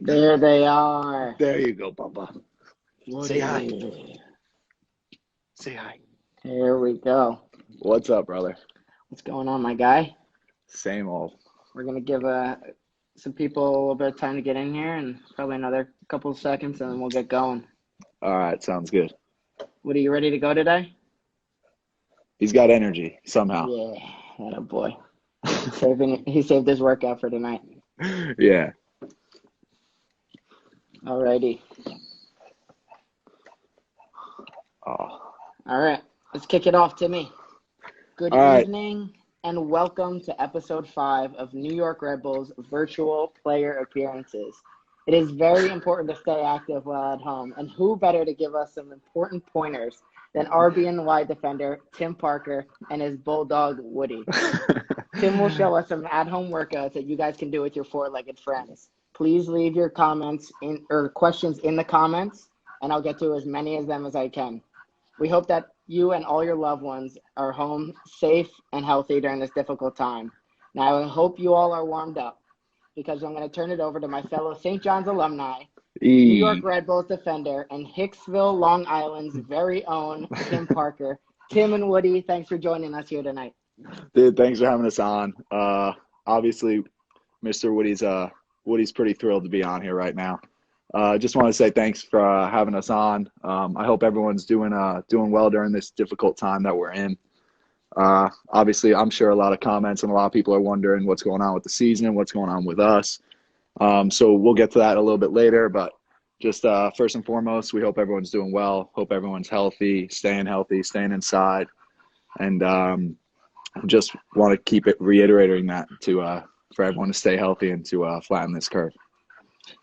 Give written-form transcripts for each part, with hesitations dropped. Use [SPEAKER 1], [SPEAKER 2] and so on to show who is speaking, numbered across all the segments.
[SPEAKER 1] There they are.
[SPEAKER 2] There you go, Bubba. Say hi.
[SPEAKER 1] Woody.
[SPEAKER 2] Say hi.
[SPEAKER 1] Here we go.
[SPEAKER 2] What's up, brother?
[SPEAKER 1] What's going on, my guy?
[SPEAKER 2] Same old.
[SPEAKER 1] We're going to give some people a little bit of time to get in here and probably another couple of seconds, and then we'll get going.
[SPEAKER 2] All right, sounds good.
[SPEAKER 1] Woody, you ready to go today?
[SPEAKER 2] He's got energy somehow.
[SPEAKER 1] Yeah, that a boy. He saved his workout for tonight.
[SPEAKER 2] Yeah.
[SPEAKER 1] Alrighty.
[SPEAKER 2] Oh.
[SPEAKER 1] All right, let's kick it off, Timmy. Good evening and welcome to episode 5 of New York Red Bulls virtual player appearances. It is very important to stay active while at home, and who better to give us some important pointers than RBNY defender Tim Parker and his bulldog Woody. Tim will show us some at-home workouts that you guys can do with your four-legged friends. Please leave your comments or questions in the comments, and I'll get to as many of them as I can. We hope that you and all your loved ones are home safe and healthy during this difficult time. Now, I hope you all are warmed up because I'm going to turn it over to my fellow St. John's alumni, New York Red Bulls defender, and Hicksville, Long Island's very own Tim Parker. Tim and Woody, thanks for joining us here tonight.
[SPEAKER 2] Dude, thanks for having us on. Obviously, Mr. Woody's pretty thrilled to be on here right now. Just want to say thanks for having us on. I hope everyone's doing well during this difficult time that we're in. Obviously, I'm sure a lot of comments and a lot of people are wondering what's going on with the season and what's going on with us. So we'll get to that a little bit later. But just first and foremost, we hope everyone's doing well. Hope everyone's healthy, staying inside. And just want to keep it reiterating that for everyone to stay healthy and to flatten this curve.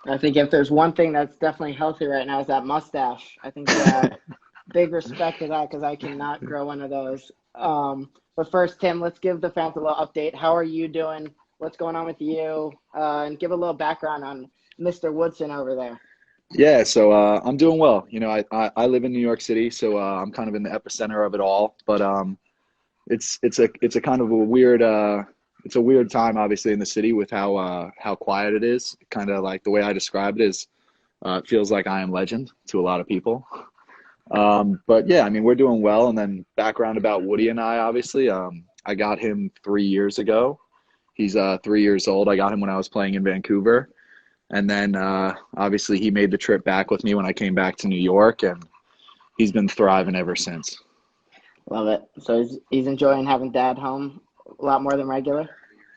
[SPEAKER 1] I think if there's one thing that's definitely healthy right now is that mustache. I think big respect to that because I cannot grow one of those. But first, Tim, let's give the fans a little update. How are you doing? What's going on with you? And give a little background on Mr. Woodson over there.
[SPEAKER 2] Yeah, so I'm doing well. You know, I live in New York City, so I'm kind of in the epicenter of it all. But it's a kind of a weird it's a weird time, obviously, in the city with how quiet it is. Kind of like the way I describe it is, it feels like I am legend to a lot of people. But yeah, I mean, we're doing well. And then background about Woody and I, obviously, I got him 3 years ago. He's 3 years old. I got him when I was playing in Vancouver. And then obviously he made the trip back with me when I came back to New York, and he's been thriving ever since.
[SPEAKER 1] Love it. So he's enjoying having dad home a lot more than regular?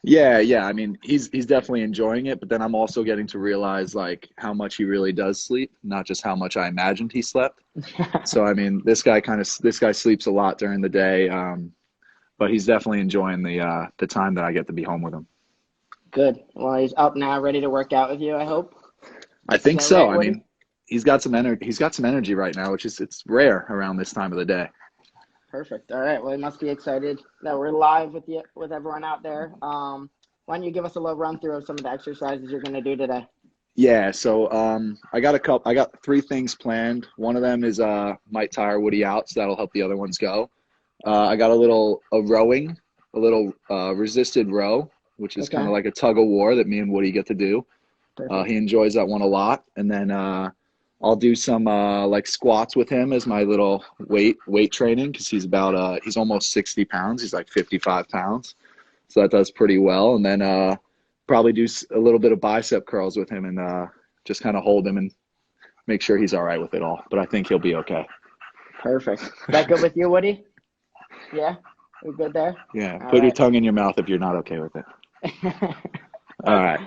[SPEAKER 2] Yeah. I mean, he's definitely enjoying it, but then I'm also getting to realize like how much he really does sleep, not just how much I imagined he slept. So I mean, this guy sleeps a lot during the day, but he's definitely enjoying the time that I get to be home with him.
[SPEAKER 1] Good. Well, he's up now, ready to work out with you, I hope.
[SPEAKER 2] I think so. Right, I mean, he's got some energy right now, which it's rare around this time of the day.
[SPEAKER 1] Perfect. All right. Well, you must be excited that we're live with everyone out there. Why don't you give us a little run through of some of the exercises you're going to do today?
[SPEAKER 2] Yeah. So I got 3 things planned. One of them is might tire Woody out, so that'll help the other ones go. I got a rowing, a little resisted row, which is kind of like a tug of war that me and Woody get to do. He enjoys that one a lot. And then I'll do some like squats with him as my little weight training because he's almost 60 pounds. He's like 55 pounds. So that does pretty well. And then probably do a little bit of bicep curls with him and just kind of hold him and make sure he's all right with it all. But I think he'll be okay.
[SPEAKER 1] Perfect. Is that good with you, Woody? Yeah? We good there?
[SPEAKER 2] Yeah. Put your tongue in your mouth if you're not okay with it. All right.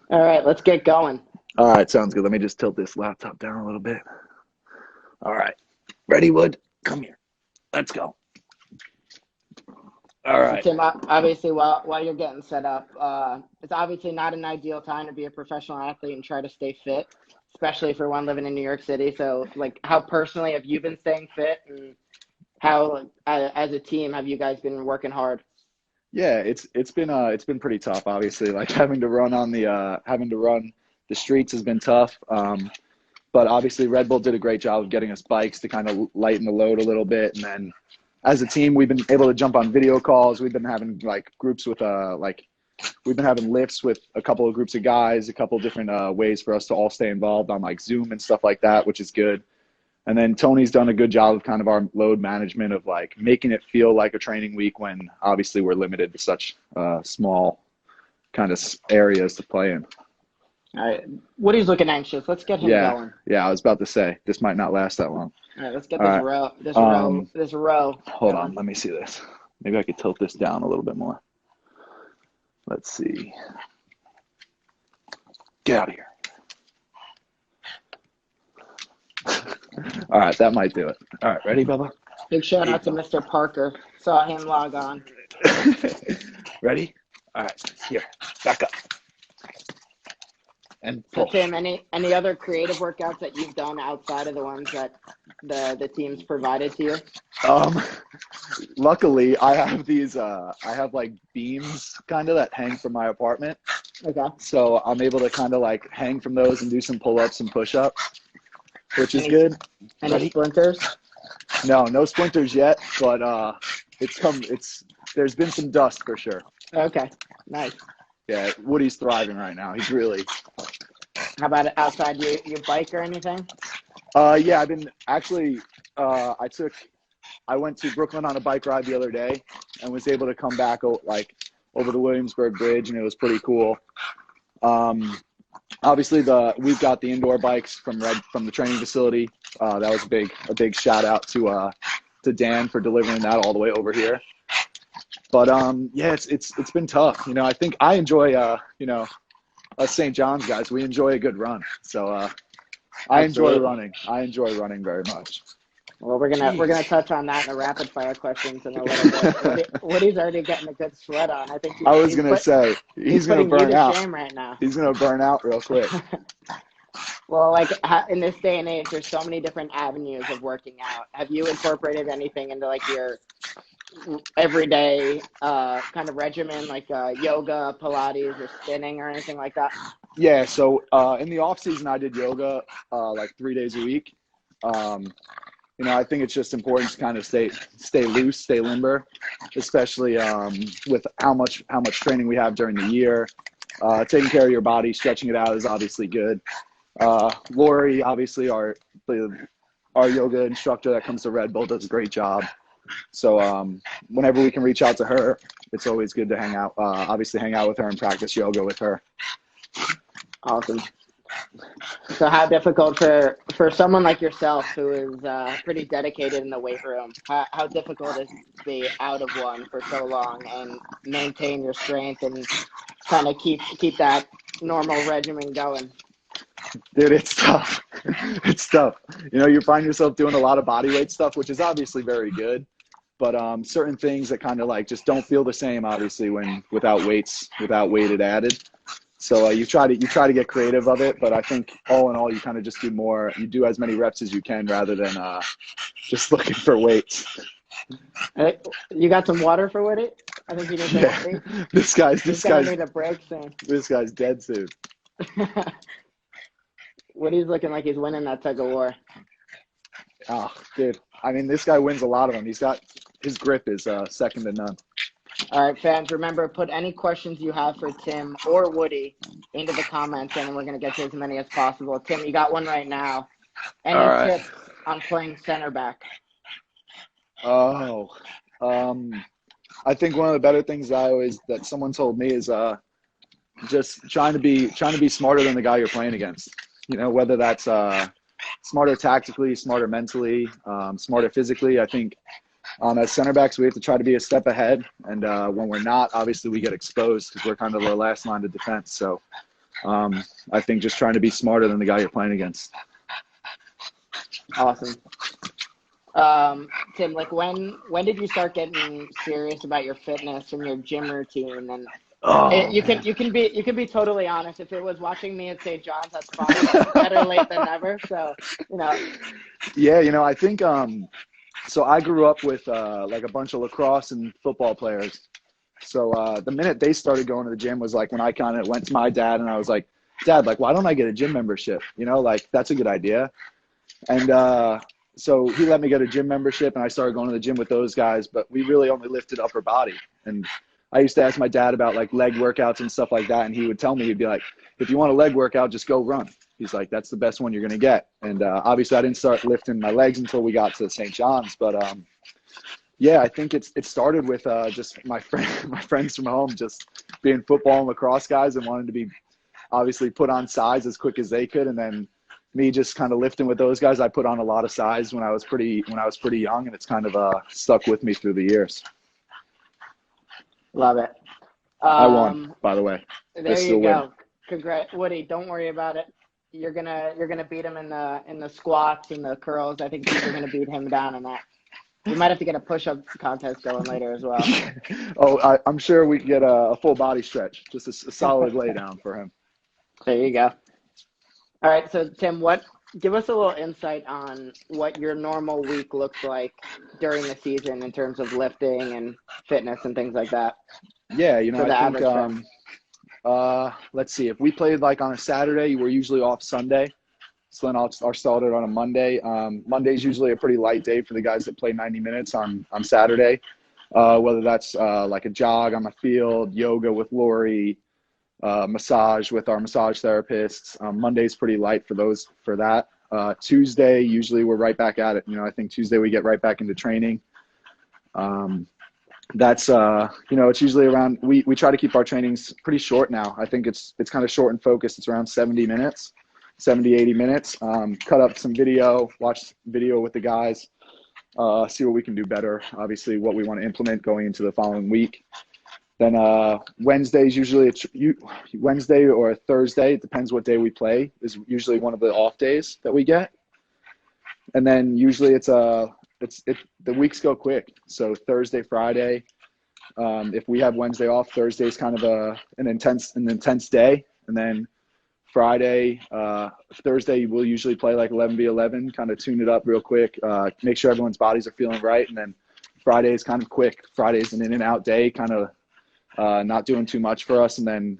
[SPEAKER 1] All right. Let's get going.
[SPEAKER 2] All right, sounds good. Let me just tilt this laptop down a little bit. All right. Ready, Wood? Come here. Let's go. All right.
[SPEAKER 1] So Tim, obviously, while you're getting set up, it's obviously not an ideal time to be a professional athlete and try to stay fit, especially for one living in New York City. So, like, how personally have you been staying fit, and how, as a team, have you guys been working hard?
[SPEAKER 2] Yeah, it's been pretty tough. Obviously, like having to run the streets has been tough. But obviously Red Bull did a great job of getting us bikes to kind of lighten the load a little bit. And then as a team, we've been able to jump on video calls. We've been having like groups with like we've been having lifts with a couple of groups of guys, a couple of different ways for us to all stay involved on like Zoom and stuff like that, which is good. And then Tony's done a good job of kind of our load management of like making it feel like a training week when obviously we're limited to such small kind of areas to play in.
[SPEAKER 1] All right. Woody's looking anxious. Let's get him going.
[SPEAKER 2] Yeah, I was about to say this might not last that long.
[SPEAKER 1] All right, let's get this row.
[SPEAKER 2] Hold on, let me see this. Maybe I could tilt this down a little bit more. Let's see. Get out of here. All right, that might do it. All right, ready, Bubba?
[SPEAKER 1] Big shout out to Mr. Parker. Saw him log on.
[SPEAKER 2] Ready? All right, here, back up. And
[SPEAKER 1] pull. So Tim, any other creative workouts that you've done outside of the ones that the team's provided to you?
[SPEAKER 2] Luckily, I have these. I have like beams kind of that hang from my apartment.
[SPEAKER 1] Okay.
[SPEAKER 2] So I'm able to kind of like hang from those and do some pull-ups and push-ups, which is good.
[SPEAKER 1] Any splinters?
[SPEAKER 2] No splinters yet, but there's been some dust for sure.
[SPEAKER 1] Okay, nice.
[SPEAKER 2] Yeah, Woody's thriving right now. He's really.
[SPEAKER 1] How about outside your bike or anything?
[SPEAKER 2] Yeah, I've been actually. I went to Brooklyn on a bike ride the other day and was able to come back like over the Williamsburg Bridge, and it was pretty cool. Obviously, we've got the indoor bikes from the training facility. That was a big shout out to Dan for delivering that all the way over here. But yeah, it's been tough. I think I enjoy us St. John's guys. We enjoy a good run. So I enjoy running. I enjoy running very much.
[SPEAKER 1] Well, we're gonna touch on that in the rapid fire questions in a little bit. Woody's already getting a good sweat on. I think.
[SPEAKER 2] I was gonna say he's gonna burn out.
[SPEAKER 1] Shame right now.
[SPEAKER 2] He's gonna burn out real quick.
[SPEAKER 1] Well, like in this day and age, there's so many different avenues of working out. Have you incorporated anything into like your everyday kind of regimen, like yoga, Pilates, or spinning, or anything like that?
[SPEAKER 2] Yeah. So in the off season, I did yoga like 3 days a week. I think it's just important to kind of stay loose, stay limber, especially with how much training we have during the year. Taking care of your body, stretching it out is obviously good. Lori, obviously our yoga instructor that comes to Red Bull, does a great job. So whenever we can reach out to her, it's always good to hang out with her and practice yoga with her.
[SPEAKER 1] Awesome. So how difficult for someone like yourself who is pretty dedicated in the weight room, how difficult is it to be out of one for so long and maintain your strength and kind of keep that normal regimen going?
[SPEAKER 2] Dude, it's tough. It's tough. You find yourself doing a lot of body weight stuff, which is obviously very good. But certain things that kind of like just don't feel the same, obviously, without weighted added. So you try to get creative of it, but I think all in all, you kind of just you do as many reps as you can rather than just looking for weights.
[SPEAKER 1] Hey, you got some water for Woody? I think you need to.
[SPEAKER 2] Yeah. This guy's
[SPEAKER 1] need a break soon.
[SPEAKER 2] This guy's dead soon.
[SPEAKER 1] Woody's looking like he's winning that tug of war.
[SPEAKER 2] Oh, dude. I mean, this guy wins a lot of them. His grip is second to none.
[SPEAKER 1] All right, fans, remember, put any questions you have for Tim or Woody into the comments, and we're going to get to as many as possible. Tim, you got one right now. Any tips on playing center back?
[SPEAKER 2] Oh, I think one of the better things that someone told me is just trying to be smarter than the guy you're playing against. Whether that's smarter tactically, smarter mentally, smarter physically. I think as center backs, we have to try to be a step ahead. And when we're not, obviously we get exposed because we're kind of our last line of defense. So I think just trying to be smarter than the guy you're playing against.
[SPEAKER 1] Awesome. Tim, like when did you start getting serious about your fitness and your gym routine? And you can be totally honest. If it was watching me at St. John's, that's fine. Better late than never. So
[SPEAKER 2] Yeah, I think so I grew up with like a bunch of lacrosse and football players. So the minute they started going to the gym was like when I kind of went to my dad and I was like, Dad, like why don't I get a gym membership? Like that's a good idea. And so he let me get a gym membership and I started going to the gym with those guys, but we really only lifted upper body. And I used to ask my dad about like leg workouts and stuff like that, and he would tell me, he'd be like, if you want a leg workout, just go run. He's like, that's the best one you're going to get. And obviously I didn't start lifting my legs until we got to St. John's, but yeah, I think it started with just my friends from home just being football and lacrosse guys and wanting to be obviously put on size as quick as they could, and then me just kind of lifting with those guys. I put on a lot of size when I was pretty young, and it's kind of stuck with me through the years.
[SPEAKER 1] Love it.
[SPEAKER 2] I won, by the way.
[SPEAKER 1] There you go. Congrats, Woody. Don't worry about it. You're gonna beat him in the squats and the curls. I think you're gonna beat him down in that. We might have to get a push-up contest going later as well.
[SPEAKER 2] Oh, I'm sure we can get a full body stretch, just a solid lay down for him.
[SPEAKER 1] There you go. All right, so Tim, give us a little insight on what your normal week looks like during the season in terms of lifting and fitness and things like that.
[SPEAKER 2] Yeah, I think let's see, if we played like on a Saturday, we're usually off Sunday. So then I'll start it on a Monday. Monday's usually a pretty light day for the guys that play 90 minutes on Saturday, whether that's like a jog on the field, yoga with Lori, massage with our massage therapists. Monday's pretty light for that. Tuesday, usually we're right back at it. I think Tuesday we get right back into training. That's it's usually around, we try to keep our trainings pretty short now. I think it's kind of short and focused. It's around 70 minutes. 70, 80 minutes, cut up some video, watch video with the guys, see what we can do better, obviously what we want to implement going into the following week. Then Wednesdays, usually it's Wednesday or Thursday, it depends what day we play, is usually one of the off days that we get. And then usually the weeks go quick. So Thursday, Friday, if we have Wednesday off, Thursday is kind of an intense day. And then Friday, Thursday, we'll usually play like 11v11, kind of tune it up real quick, make sure everyone's bodies are feeling right. And then Friday is kind of quick. Friday is an in and out day, kind of not doing too much for us. And then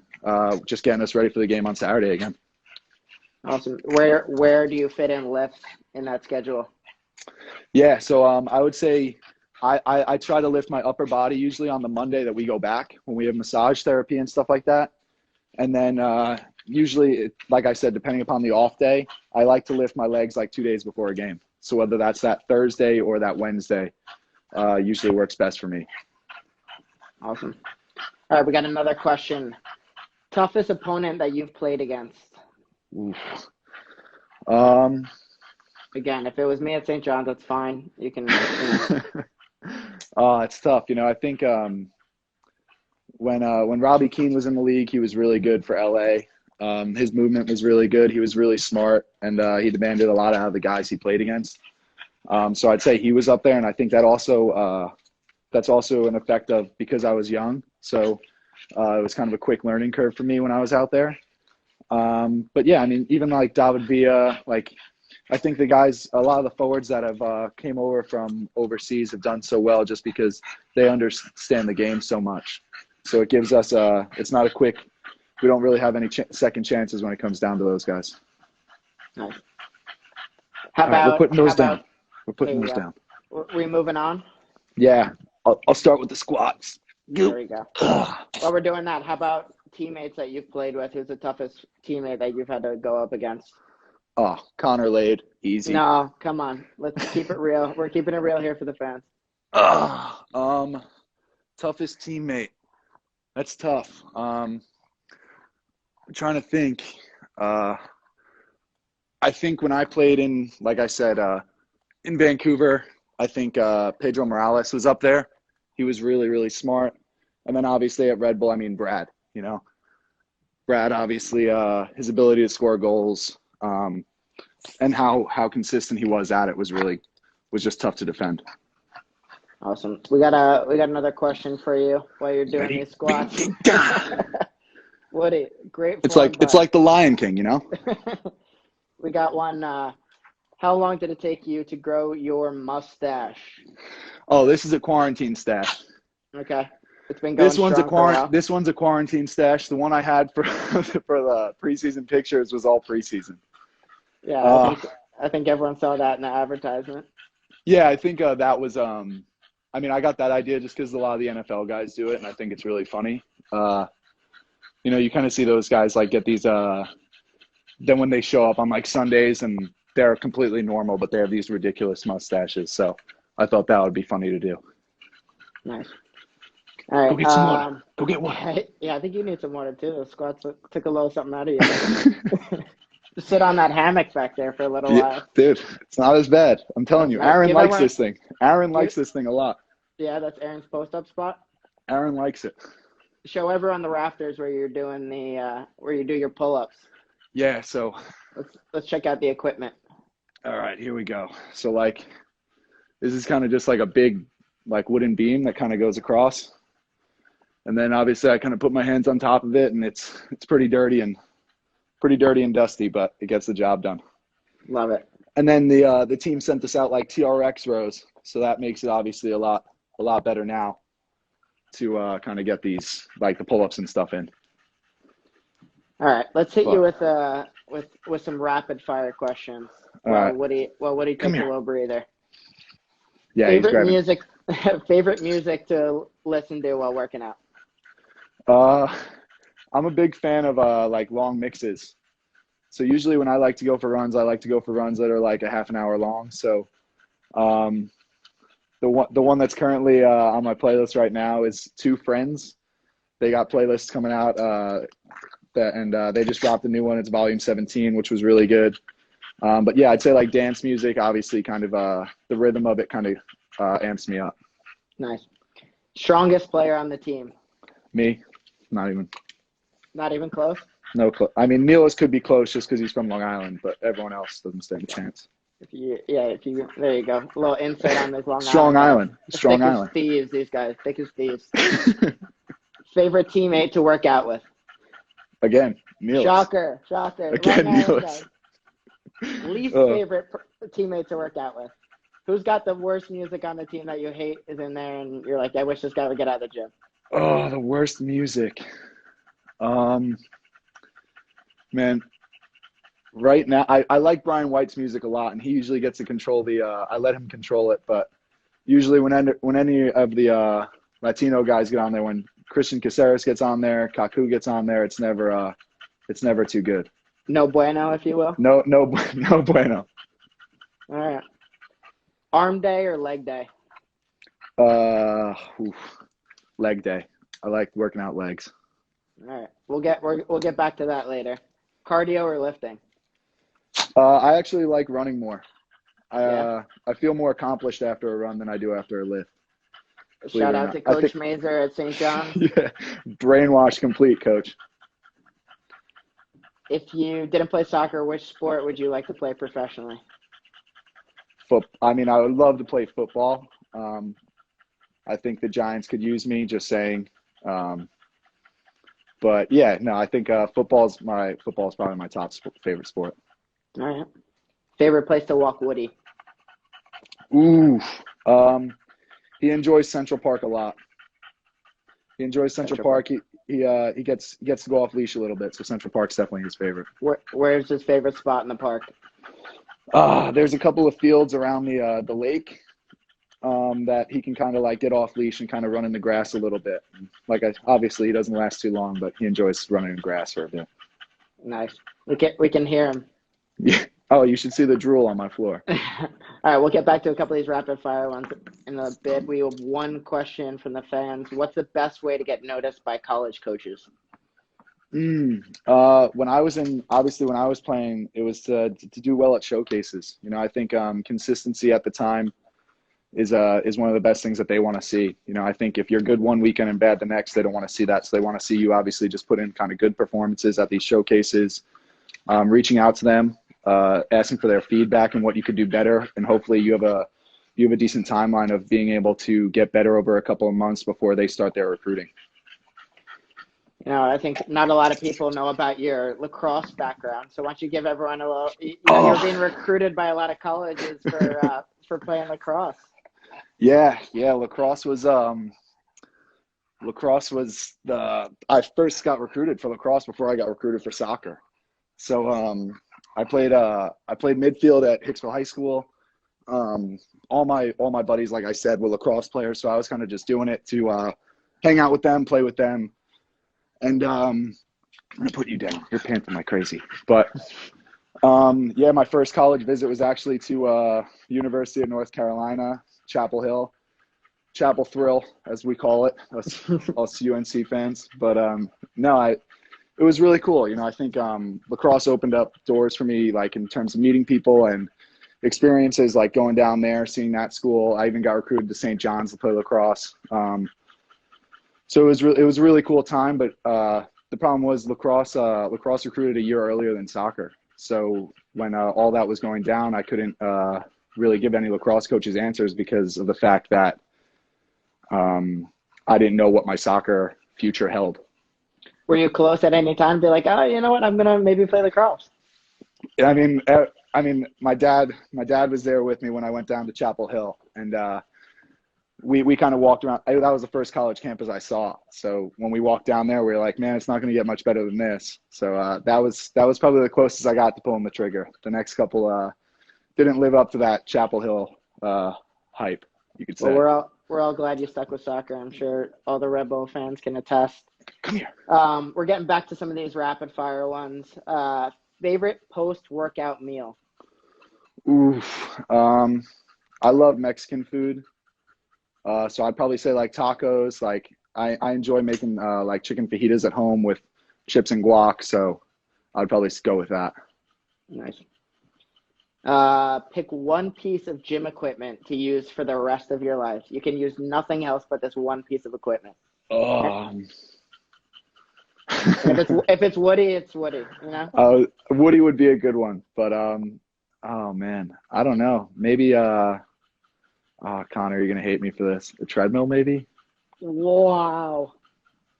[SPEAKER 2] just getting us ready for the game on Saturday again.
[SPEAKER 1] Awesome. Where do you fit in lifts in that schedule?
[SPEAKER 2] Yeah, so I would say I try to lift my upper body usually on the Monday that we go back when we have massage therapy and stuff like that. And then usually, like I said, depending upon the off day, I like to lift my legs like 2 days before a game. So whether that's that Thursday or that Wednesday, usually works best for me.
[SPEAKER 1] Awesome. All right, we got another question. Toughest opponent that you've played against?
[SPEAKER 2] Oof.
[SPEAKER 1] Again, if it was me at St. John's, that's fine. You can.
[SPEAKER 2] It's tough. I think when Robbie Keane was in the league, he was really good for LA. His movement was really good. He was really smart, and he demanded a lot out of the guys he played against. So I'd say he was up there, and I think that also that's also an effect of because I was young. So it was kind of a quick learning curve for me when I was out there. But yeah, I mean, even like David Villa, like I think the guys, a lot of the forwards that have came over from overseas have done so well just because they understand the game so much. So it gives us it's not a quick. We don't really have any second chances when it comes down to those guys.
[SPEAKER 1] Nice. How about
[SPEAKER 2] we're putting those down? We're putting those down.
[SPEAKER 1] We moving on?
[SPEAKER 2] Yeah, I'll start with the squats.
[SPEAKER 1] There we go. While we're doing that, how about teammates that you've played with? Who's the toughest teammate that you've had to go up against?
[SPEAKER 2] Oh, Connor Lade, easy.
[SPEAKER 1] No, come on. Let's keep it real. We're keeping it real here for the fans.
[SPEAKER 2] Toughest teammate. That's tough. I'm trying to think. I think when I played in, like I said, in Vancouver, I think Pedro Morales was up there. He was really, really smart. And then obviously at Red Bull, I mean, Brad, Brad, obviously, his ability to score goals and how consistent he was at it was just tough to defend.
[SPEAKER 1] Awesome. We got another question for you while you're doing these squats. Woody, great.
[SPEAKER 2] It's like the Lion King,
[SPEAKER 1] We got one. How long did it take you to grow your mustache?
[SPEAKER 2] Oh, this is a quarantine stash.
[SPEAKER 1] Okay. It's been going
[SPEAKER 2] This one's a quarantine stash. The one I had for the preseason pictures was all preseason.
[SPEAKER 1] Yeah, I think everyone saw that in the advertisement.
[SPEAKER 2] Yeah, I think that was I mean, I got that idea just because a lot of the NFL guys do it, and I think it's really funny. You know, you kind of see those guys like get these. Then when they show up on like Sundays and they're completely normal, but they have these ridiculous mustaches. So I thought that would be funny to do.
[SPEAKER 1] Nice. All right.
[SPEAKER 2] Go get some water. Go get water.
[SPEAKER 1] Yeah, I think you need some water too. The squats took a little something out of you. Just sit on that hammock back there for a little while.
[SPEAKER 2] Dude, it's not as bad. I'm telling you. Aaron likes this thing. Aaron likes this thing a lot.
[SPEAKER 1] Yeah, that's Aaron's post-up spot.
[SPEAKER 2] Aaron likes it.
[SPEAKER 1] Show everyone the rafters where you're doing where you do your pull-ups.
[SPEAKER 2] Yeah, so
[SPEAKER 1] let's check out the equipment.
[SPEAKER 2] All right, here we go. So like this is kind of just like a big like wooden beam that kind of goes across. And then obviously I kind of put my hands on top of it, and it's pretty dirty and dusty, but it gets the job done.
[SPEAKER 1] Love it.
[SPEAKER 2] And then the team sent us out like TRX rows, so that makes it obviously a lot better now to kind of get these like the pull-ups and stuff in.
[SPEAKER 1] All right, let's hit you with some rapid fire questions. Woody takes a little breather.
[SPEAKER 2] Yeah,
[SPEAKER 1] favorite music to listen to while working out.
[SPEAKER 2] I'm a big fan of like long mixes. So usually when I like to go for runs, I like to go for runs that are like a half an hour long. So the one that's currently on my playlist right now is Two Friends. They got playlists coming out they just dropped a new one. It's volume 17, which was really good. But yeah, I'd say like dance music, obviously kind of the rhythm of it kind of amps me up.
[SPEAKER 1] Nice. Strongest player on the team?
[SPEAKER 2] Me. Not even
[SPEAKER 1] close?
[SPEAKER 2] No, I mean, Neelis could be close just because he's from Long Island, but everyone else doesn't stand a chance.
[SPEAKER 1] There you go. A little insight on this
[SPEAKER 2] Strong Island. Strong Island.
[SPEAKER 1] Thieves, these guys. Thick as thieves. Favorite teammate to work out with?
[SPEAKER 2] Again, Neelis.
[SPEAKER 1] Shocker.
[SPEAKER 2] Again, Neelis.
[SPEAKER 1] Least favorite teammate to work out with? Who's got the worst music on the team that you hate is in there and you're like, I wish this guy would get out of the gym?
[SPEAKER 2] Oh, the worst music. Man, right now, I like Brian White's music a lot, and he usually gets to control I let him control it, but usually when any of the Latino guys get on there, when Christian Caceres gets on there, Kaku gets on there, it's never too good.
[SPEAKER 1] No bueno, if you will?
[SPEAKER 2] No bueno.
[SPEAKER 1] All right. Arm day or leg day?
[SPEAKER 2] Leg day. I like working out legs.
[SPEAKER 1] All right. We'll get back to that later. Cardio or lifting?
[SPEAKER 2] I actually like running more. I feel more accomplished after a run than I do after a lift.
[SPEAKER 1] Shout out to Coach Mazer at St. John's.
[SPEAKER 2] Yeah, brainwash complete, Coach.
[SPEAKER 1] If you didn't play soccer, which sport would you like to play professionally?
[SPEAKER 2] I mean, I would love to play football. I think the Giants could use me, just saying. But yeah, no, I think football is probably my top favorite sport.
[SPEAKER 1] All right. Favorite place to walk Woody?
[SPEAKER 2] Ooh. He enjoys Central Park a lot. He enjoys Central Park. He gets to go off leash a little bit, so Central Park's definitely his favorite.
[SPEAKER 1] Where's his favorite spot in the park?
[SPEAKER 2] There's a couple of fields around the lake that he can kind of like get off leash and kind of run in the grass a little bit. Obviously he doesn't last too long, but he enjoys running in grass for a bit.
[SPEAKER 1] Nice. We can hear him.
[SPEAKER 2] Yeah. Oh, you should see the drool on my floor.
[SPEAKER 1] All right, we'll get back to a couple of these rapid fire ones in a bit. We have one question from the fans. What's the best way to get noticed by college coaches?
[SPEAKER 2] When I was playing, it was to do well at showcases. You know, I think consistency at the time is one of the best things that they want to see. You know, I think if you're good one weekend and bad the next, they don't want to see that. So they want to see you obviously just put in kind of good performances at these showcases, reaching out to them, asking for their feedback and what you could do better, and hopefully you have a decent timeline of being able to get better over a couple of months before they start their recruiting.
[SPEAKER 1] You know, I think not a lot of people know about your lacrosse background. So why don't you give everyone a little? You're being recruited by a lot of colleges for playing lacrosse.
[SPEAKER 2] Yeah. Lacrosse was I first got recruited for lacrosse before I got recruited for soccer. So I played midfield at Hicksville High School. all my buddies, like I said, were lacrosse players, so I was kind of just doing it to hang out with them, play with them, and I'm gonna put you down. You're panting like crazy, but yeah, my first college visit was actually to University of North Carolina, Chapel Hill, Chapel Thrill, as we call it, us UNC fans. But no, it was really cool. You know, I think lacrosse opened up doors for me, like in terms of meeting people and experiences, like going down there, seeing that school. I even got recruited to St. John's to play lacrosse. So it was a really cool time. But the problem was lacrosse recruited a year earlier than soccer. So when all that was going down, I couldn't really give any lacrosse coaches answers because of the fact that I didn't know what my soccer future held.
[SPEAKER 1] Were you close at any time to be like, oh, you know what, I'm gonna maybe play lacrosse?
[SPEAKER 2] I mean, my dad was there with me when I went down to Chapel Hill, and we kind of walked around. That was the first college campus I saw. So when we walked down there, we were like, man, it's not going to get much better than this. So that was probably the closest I got to pulling the trigger. The next couple didn't live up to that Chapel Hill hype, you could say.
[SPEAKER 1] Well, we're all glad you stuck with soccer. I'm sure all the Red Bull fans can attest.
[SPEAKER 2] Come here.
[SPEAKER 1] We're getting back to some of these rapid fire ones. Favorite post-workout meal?
[SPEAKER 2] Oof. I love Mexican food. So I'd probably say like tacos. Like I enjoy making like chicken fajitas at home with chips and guac. So I'd probably go with that.
[SPEAKER 1] Nice. Pick one piece of gym equipment to use for the rest of your life. You can use nothing else but this one piece of equipment. If it's Woody, it's Woody, you know?
[SPEAKER 2] Woody would be a good one, but oh man, I don't know. Maybe Connor, you're gonna hate me for this. A treadmill, maybe?
[SPEAKER 1] Wow.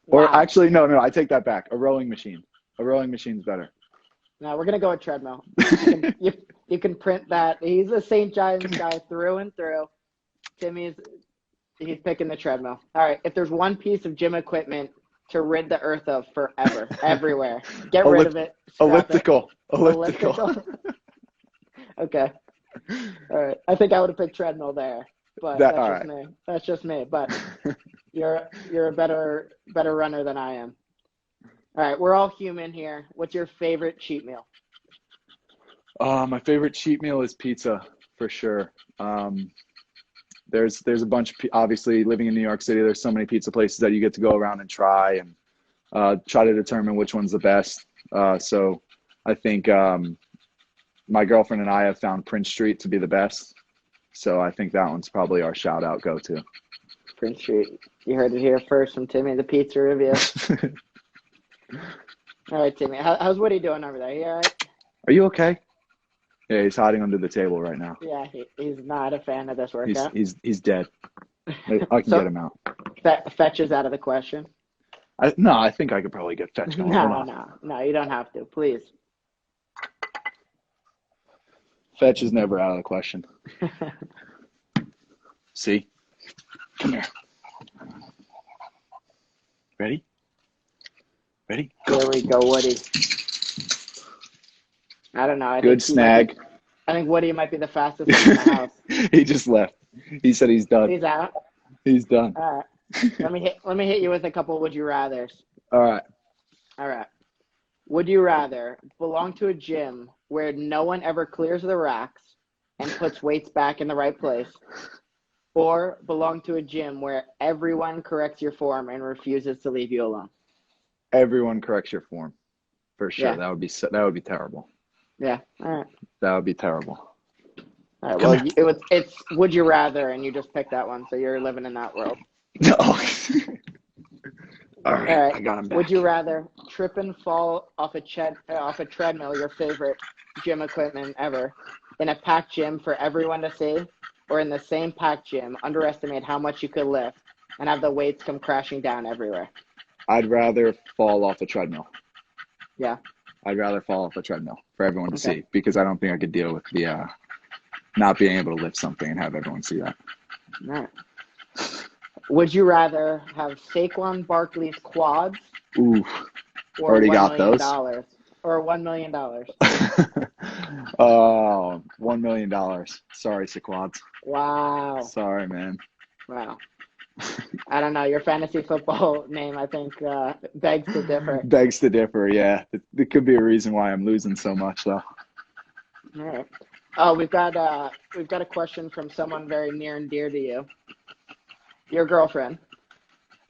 [SPEAKER 2] Or actually, no, I take that back. A rowing machine. A rowing machine's better.
[SPEAKER 1] No, we're gonna go with treadmill. You can print that. He's a St. John's guy through and through. He's picking the treadmill. All right. If there's one piece of gym equipment to rid the earth of forever, everywhere, get rid of it.
[SPEAKER 2] Elliptical.
[SPEAKER 1] Okay. All right. I think I would have picked treadmill there, but that's just me. But you're a better runner than I am. All right. We're all human here. What's your favorite cheat meal?
[SPEAKER 2] My favorite cheat meal is pizza, for sure. There's a bunch of, obviously living in New York City, there's so many pizza places that you get to go around and try to determine which one's the best. So I think my girlfriend and I have found Prince Street to be the best. So I think that one's probably our shout out go-to.
[SPEAKER 1] Prince Street. You heard it here first from Timmy, the pizza review. All right, Timmy. How's Woody doing over there? You all right?
[SPEAKER 2] Are you okay? Yeah, he's hiding under the table right now.
[SPEAKER 1] Yeah, he's not a fan of this workout.
[SPEAKER 2] He's dead. I can get him out.
[SPEAKER 1] Fetch is out of the question.
[SPEAKER 2] I think I could probably get Fetch going.
[SPEAKER 1] No, you don't have to. Please.
[SPEAKER 2] Fetch is never out of the question. See? Come here. Ready? Go.
[SPEAKER 1] There we go, Woody. I don't know.
[SPEAKER 2] Good snag.
[SPEAKER 1] I think Woody might be the fastest one in the house.
[SPEAKER 2] He just left. He said he's done.
[SPEAKER 1] He's out?
[SPEAKER 2] He's done.
[SPEAKER 1] All right. Let me hit you with a couple would you rathers.
[SPEAKER 2] All right.
[SPEAKER 1] Would you rather belong to a gym where no one ever clears the racks and puts weights back in the right place, or belong to a gym where everyone corrects your form and refuses to leave you alone?
[SPEAKER 2] Everyone corrects your form, for sure.
[SPEAKER 1] Yeah.
[SPEAKER 2] That would be terrible.
[SPEAKER 1] Yeah. All right.
[SPEAKER 2] That would be terrible.
[SPEAKER 1] All right. Well, it's would you rather, and you just picked that one, so you're living in that world.
[SPEAKER 2] No. All right. I got him back.
[SPEAKER 1] Would you rather trip and fall off a treadmill, your favorite gym equipment ever, in a packed gym for everyone to see, or in the same packed gym, underestimate how much you could lift and have the weights come crashing down everywhere?
[SPEAKER 2] I'd rather fall off a treadmill.
[SPEAKER 1] Yeah.
[SPEAKER 2] I'd rather fall off a treadmill for everyone to see, because I don't think I could deal with the not being able to lift something and have everyone see that.
[SPEAKER 1] All right. Would you rather have Saquon Barkley's quads?
[SPEAKER 2] Ooh,
[SPEAKER 1] Or
[SPEAKER 2] already
[SPEAKER 1] $1
[SPEAKER 2] got
[SPEAKER 1] million
[SPEAKER 2] those.
[SPEAKER 1] Or $1 million?
[SPEAKER 2] Oh, $1 million. Sorry, Sequads.
[SPEAKER 1] Wow.
[SPEAKER 2] Sorry, man.
[SPEAKER 1] Wow. I don't know. Your fantasy football name, I think, begs to differ.
[SPEAKER 2] Begs to differ, yeah. There could be a reason why I'm losing so much, though.
[SPEAKER 1] All right. Oh, we've got a question from someone very near and dear to you. Your girlfriend.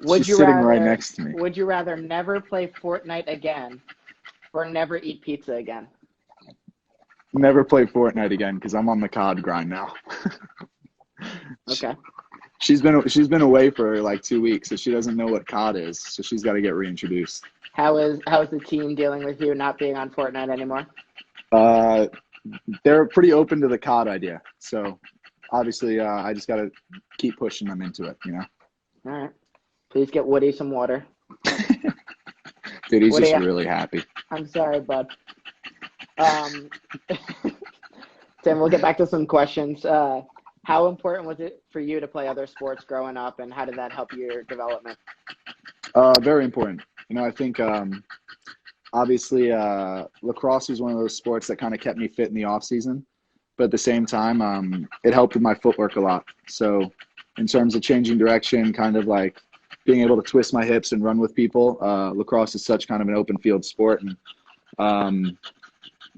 [SPEAKER 2] She's sitting right next to me.
[SPEAKER 1] Would you rather never play Fortnite again or never eat pizza again?
[SPEAKER 2] Never play Fortnite again because I'm on the COD grind now.
[SPEAKER 1] Okay.
[SPEAKER 2] She's been away for like 2 weeks, so she doesn't know what COD is. So she's got to get reintroduced.
[SPEAKER 1] How is the team dealing with you not being on Fortnite anymore?
[SPEAKER 2] They're pretty open to the COD idea. So obviously, I just got to keep pushing them into it.
[SPEAKER 1] All right. Please get Woody some water.
[SPEAKER 2] Dude, he's
[SPEAKER 1] Woody,
[SPEAKER 2] just really happy.
[SPEAKER 1] I'm sorry, bud. Tim, we'll get back to some questions. How important was it for you to play other sports growing up, and how did that help your development?
[SPEAKER 2] Very important. I think obviously lacrosse was one of those sports that kind of kept me fit in the off season, but at the same time, it helped with my footwork a lot. So in terms of changing direction, kind of like being able to twist my hips and run with people, lacrosse is such kind of an open field sport, and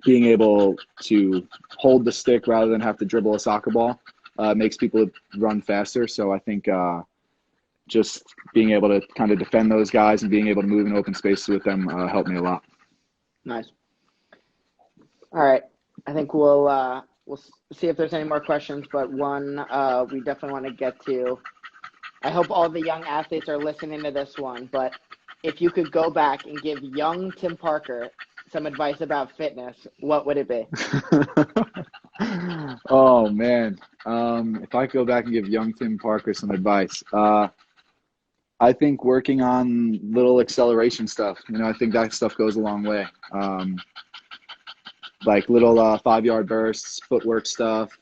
[SPEAKER 2] being able to hold the stick rather than have to dribble a soccer ball makes people run faster. So I think just being able to kind of defend those guys and being able to move in open spaces with them helped me a lot.
[SPEAKER 1] Nice. All right. I think we'll see if there's any more questions, but one we definitely want to get to. I hope all the young athletes are listening to this one, but if you could go back and give young Tim Parker some advice about fitness, what would it be?
[SPEAKER 2] Oh, man. If I could go back and give young Tim Parker some advice, I think working on little acceleration stuff. I think that stuff goes a long way. Like little 5-yard bursts, footwork stuff,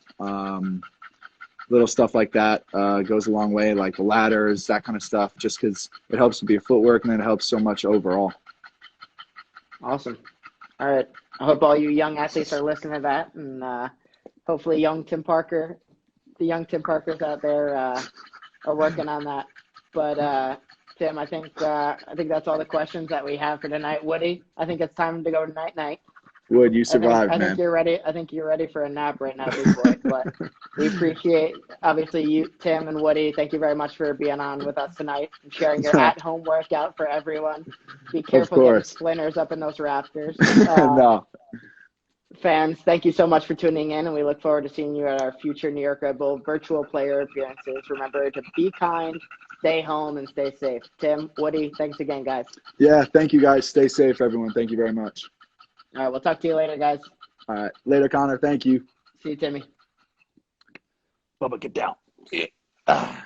[SPEAKER 2] little stuff like that goes a long way, like the ladders, that kind of stuff, just because it helps with your footwork and then it helps so much overall.
[SPEAKER 1] Awesome. All right. I hope all you young athletes are listening to that, and hopefully the young Tim Parkers out there are working on that. But Tim, I think that's all the questions that we have for tonight. Woody, I think it's time to go night-night.
[SPEAKER 2] Wood, you survived, man.
[SPEAKER 1] I think you're ready. I think you're ready for a nap right now, big boy. But we appreciate, obviously, you, Tim, and Woody. Thank you very much for being on with us tonight and sharing your at-home workout for everyone. Be careful getting splinters up in those rafters.
[SPEAKER 2] No.
[SPEAKER 1] Fans, thank you so much for tuning in, and we look forward to seeing you at our future New York Red Bull virtual player appearances. Remember to be kind, stay home, and stay safe. Tim, Woody, thanks again, guys.
[SPEAKER 2] Yeah, thank you, guys. Stay safe, everyone. Thank you very much.
[SPEAKER 1] All right, we'll talk to you later, guys.
[SPEAKER 2] All right. Later, Connor. Thank you.
[SPEAKER 1] See you, Timmy.
[SPEAKER 2] Bubba, get down. Yeah.